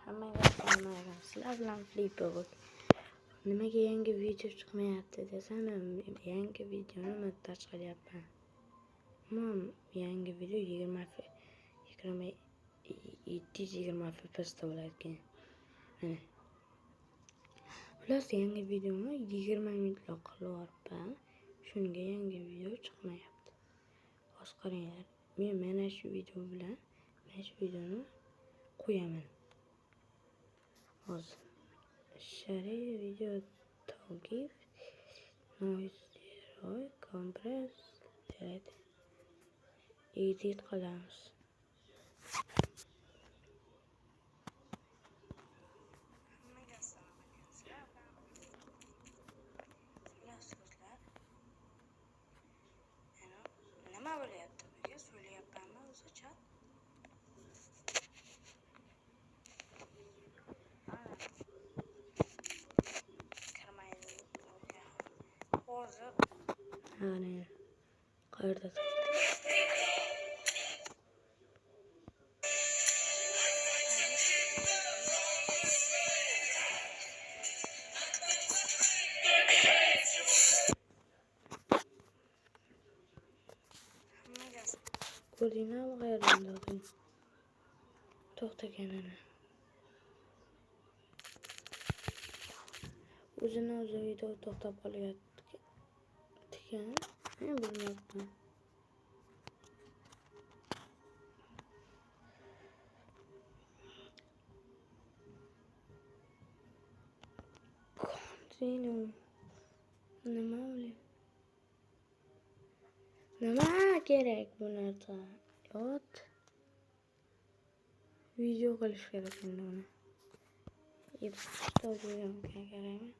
Hammaga assalomu alaykum. Sizlar bilan Flipboard. Nimaga yangi video chiqmayapti desam, yangi videoni montaj qilyapman. Yangi video 720 fpsda bo'ladi. Xullas yangi videoni 20 minutlik qilyapman. Shunga yangi video chiqmayapti. Hozir qaranglar. Men mana shu video bilan mana shu videoni qo'yaman. Hozir Share video to give noise zero compress edit qilamiz. Nima bo'lyapti bunga? So'rayapmanmi o'zicha? Hozir qayerda? Ko'rdinglarmi qayerdan to'xtaganini? O'zini o'zi video to'xtab qolyapti-kan. Men bilmayapman. Continue. Nima kerak bu narsa? Yot. Video qilish kerak endi uni. Что делаем, kerakmi?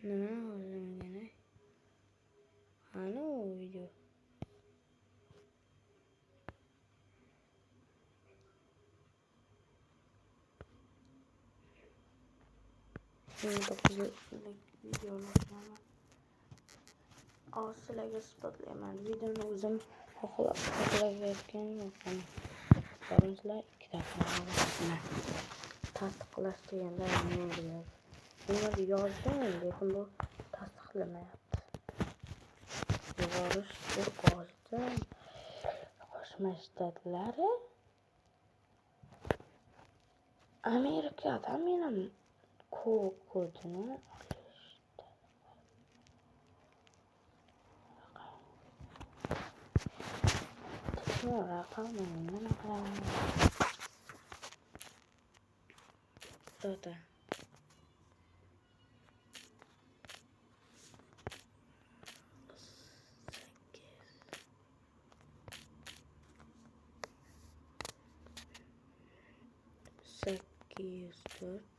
Nima o'zimgina? Ana o video. Sizlarga isbotlayman. Videoni o'zim xohlayotgan sizlar 2 daqiqa tasdiqlash deganda men biladi. Buni yozdim, lekin bu tasdiqlamayapti. Yuborish deb yozdim. Qo'shma Shtatlari Amerikada mening kodini olishdi. Raqamni nima qilaman? To'ta. Sakkiz to'rt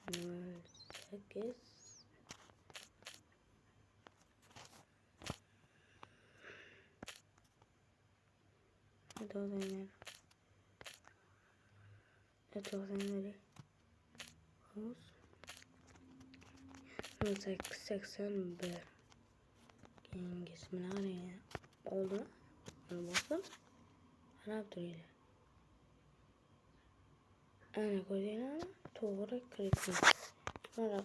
08 81 keyingisini qarang. Oldi. Bosib qarab turinglar. Ana ko'ringlarmi? To'g'ri kiriting. Mana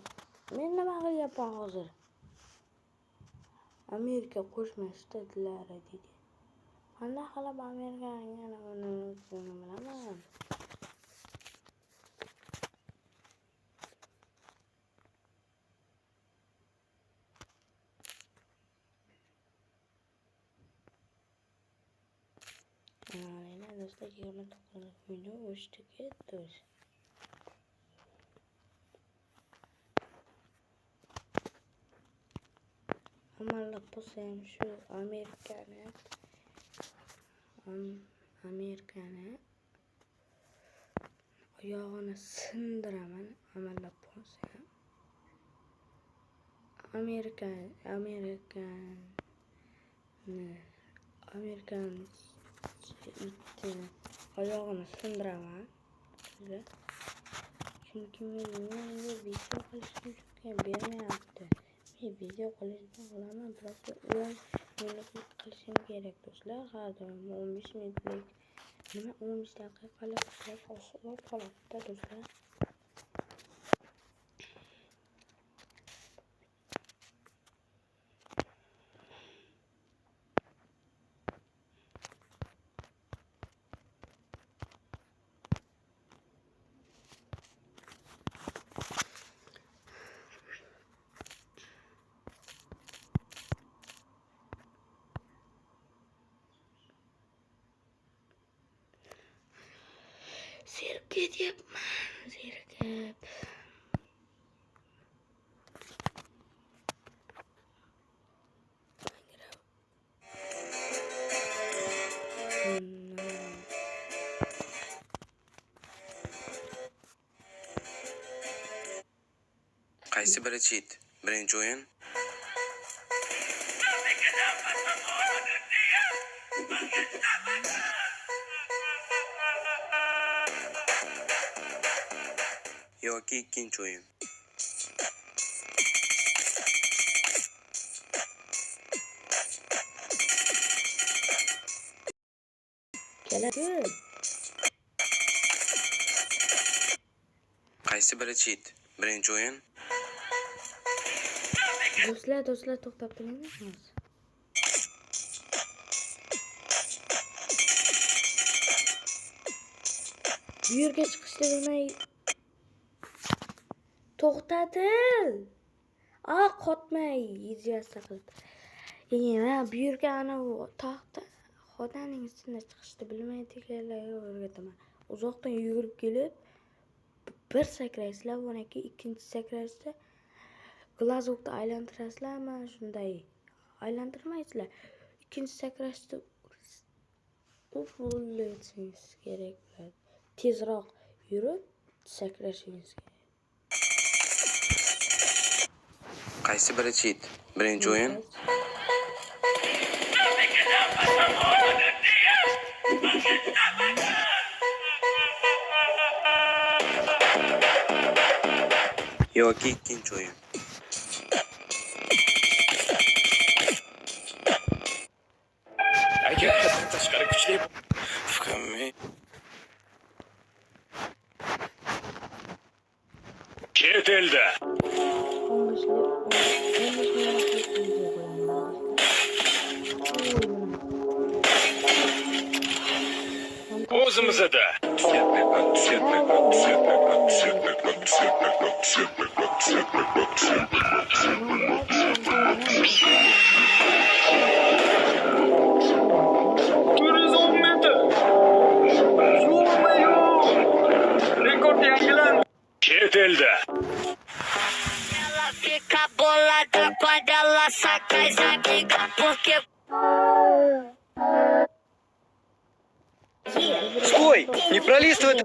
men nima qilyapman hozir? Amerika Qo'shma Shtatlari deydi. Qanday qilib Amerikaning yana uni bilaman. Ana do'stlar 29 video o'chdi ketdi. Amallar bo'lsa ham shu Amerikani oyog'ini sindiraman. Amallar bo'lsa ham Amerikan seni oyog'ini sindiraman. Chunki menga video qilishni chunki bermayapti. Men video qilishni qilaman, biroq 10 minutlik qilishim kerak do'stlar. Har doim 15 minutlik nima 15 daqiqalik qilib oshib qoladi do'stlar. Zerikib yapman, zerikib. Qaysi biri cheat? Birinchi o'yin yoki ikkinchi o'yin? Keladi. Qaysi biri cheat? Birinchi o'yin Do'stlar to'xtab turinglar. Bu yerga chiqishni bilmay to'xtatil. Qotmay yezgasa qilib. Men bu yerga ana u taxta xodaning ustiga chiqishni bilmaydiganlarga o'rgataman. Uzoqdan yugurib kelib bir sakraysizlar, yana ikkinchi sakrashda glazokni aylantirasizlar, mana shunday aylantirmaysizlar. Ikkinchi sakrashda ufullatishingiz kerak bo'ladi. Tezroq yurib sakrashingiz kerak. qaysi biri cheat? Birinchi o'yin yoki ikkinchi o'yin? Agar haddan tashqari kuchli fikrimni chet elda o'zimizda chet elda Ela fica bolada quando ela saca as amigas, porque Стой! Не пролистывай!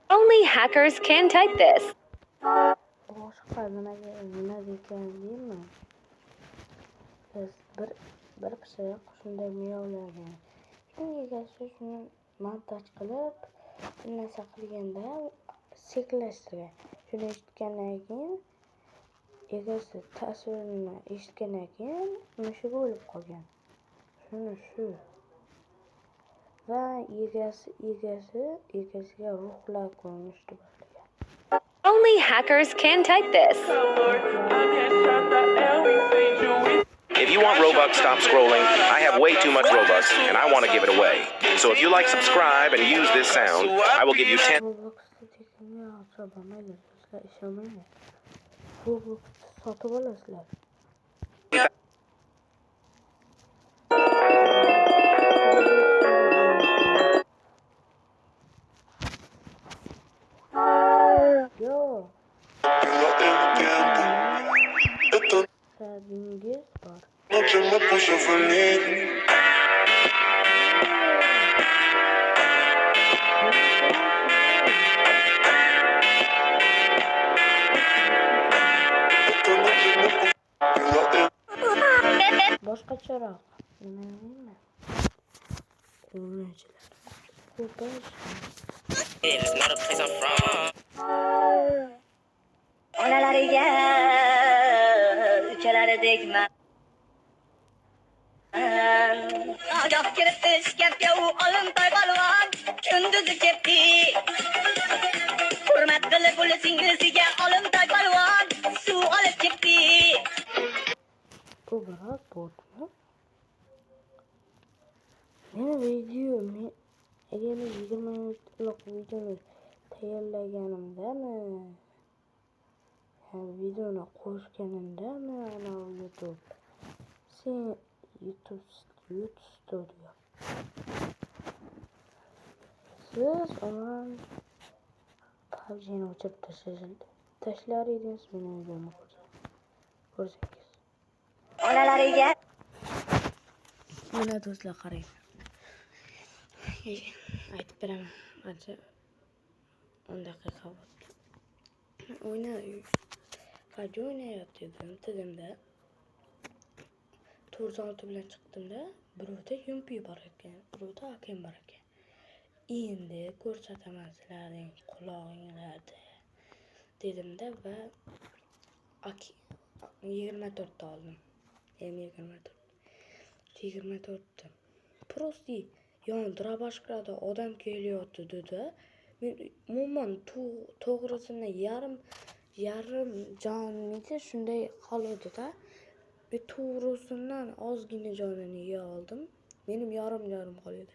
Only hackers can type this. Boshqa nima degan deyman. Biz bir pishiriq shunday miyovlagan. Shunga egasi shuni montaj qilib, bir narsa qilganda sekinlashtirgan. Shuni eshitgandan keyin egasi tasvirini eshitgandan keyin mushuk o'lib qolgan. Shu va egasiga ruhlar ko'rinishdi boshlagan. Only hackers can type this. If you want Robux stop scrolling, I have way too much Robux and I want to give it away. So if you like subscribe and use this sound, I will give you 10. Roblox'ta tekinga acaba mayli sizlar ishonmanglar. Roblox'ta sotib olasizlar. pushing for me. Boshqacharoq. Nima deyman? O'yinchilar. Ko'payish. Onalariga ukalaridekman. Ogoh kirib ishga u olimtoy balvon kunduzi ketdi. Hurmat qilib uli singlisiga olimtoy balvon suv olib ketdi. Bu biroz bo'ldimi? Meni video agar 20 minutlik videoni tayyorlaganimdami? Videoni qo'shganimdami? Ana YouTube. Sen YouTube Studio. Siz aman PUBG'ni o'chirib tashlar edingiz meni videomni ko'rsangiz. Onalariga Mana do'stlar qarang. Aytib beraman. Ancha 10 daqiqa bo'ldi. O'ynayotgandim tizimda. To'rzolti bilan chiqdimda, birovda yumpi bor ekan, birovda akam bor ekan. Endi ko'rsataman sizlarning qulog'inglarda dedimda va 24 ta oldim. 24 ta. Prosti yondira boshqada odam kelyapti dedi. Men umuman to'g'risini yarim jonimda shunday qoldi-da. To'g'risidan ozgina jonini yeya oldim. Menim yarim qoldi.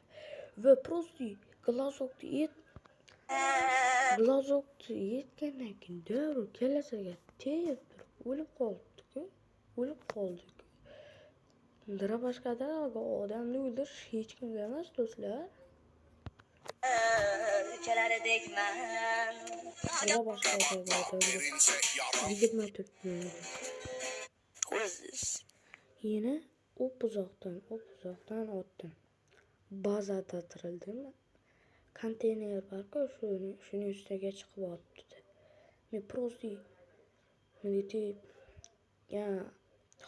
Va prosti glazokni yetgandan keyin darrov kellasiga tegib turib o'lib qoldik. Drabashkada odamni o'ldirish hech kimga emas do'stlar. ukalaridekman. Drabashkada 24 minut. Yana uzoqdan otdim. Bazada tirildim. Konteyner bor-ku, shuni ustiga chiqib o'tdi. Men prosti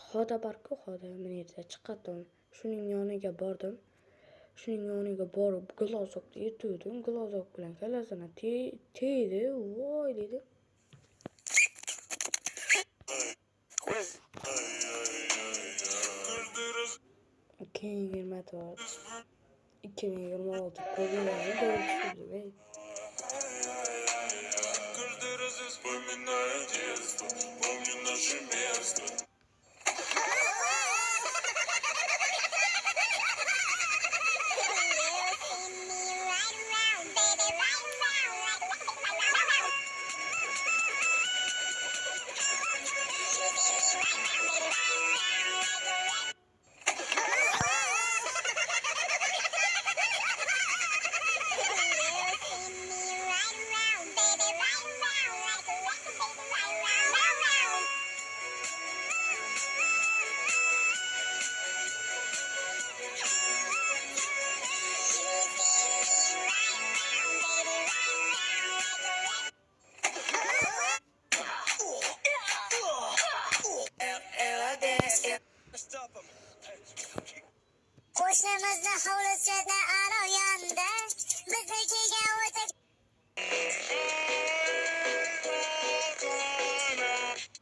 xoda bor-ku, men chiqadim. Shuning yoniga bordim. Borib glazokni yetdim. Glazok bilan kalasini tegdi. Voy dedi. Keyin 2026 ko'rganlarni ko'rishdi. Qo'shnimizni hovlisida aro yonda biznikiga o'tib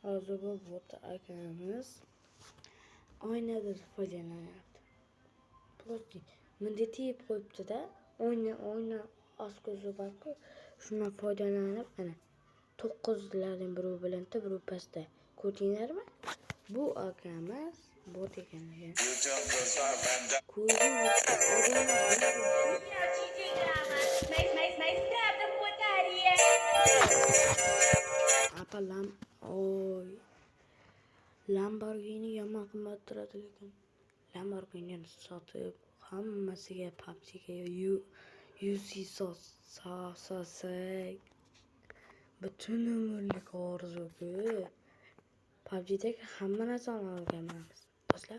Hozir bu bot akamiz oynadan foydalanyapti. Prosti bunday tiyib qo'yibdi-da, oyna oskozi bor-ku, shundan foydalanib ana 9lardan biri bilan biri pastda. Ko'rdinglarmi? Bu akamiz bot ekanligi. Lamborghini yomon qimmat turadi lekin Lamborghinini sotib hammasiga PUBG'ga UC sosasak butun umrlik orzu-ku. PUBG'dagi hamma narsani olganmiz do'stlar.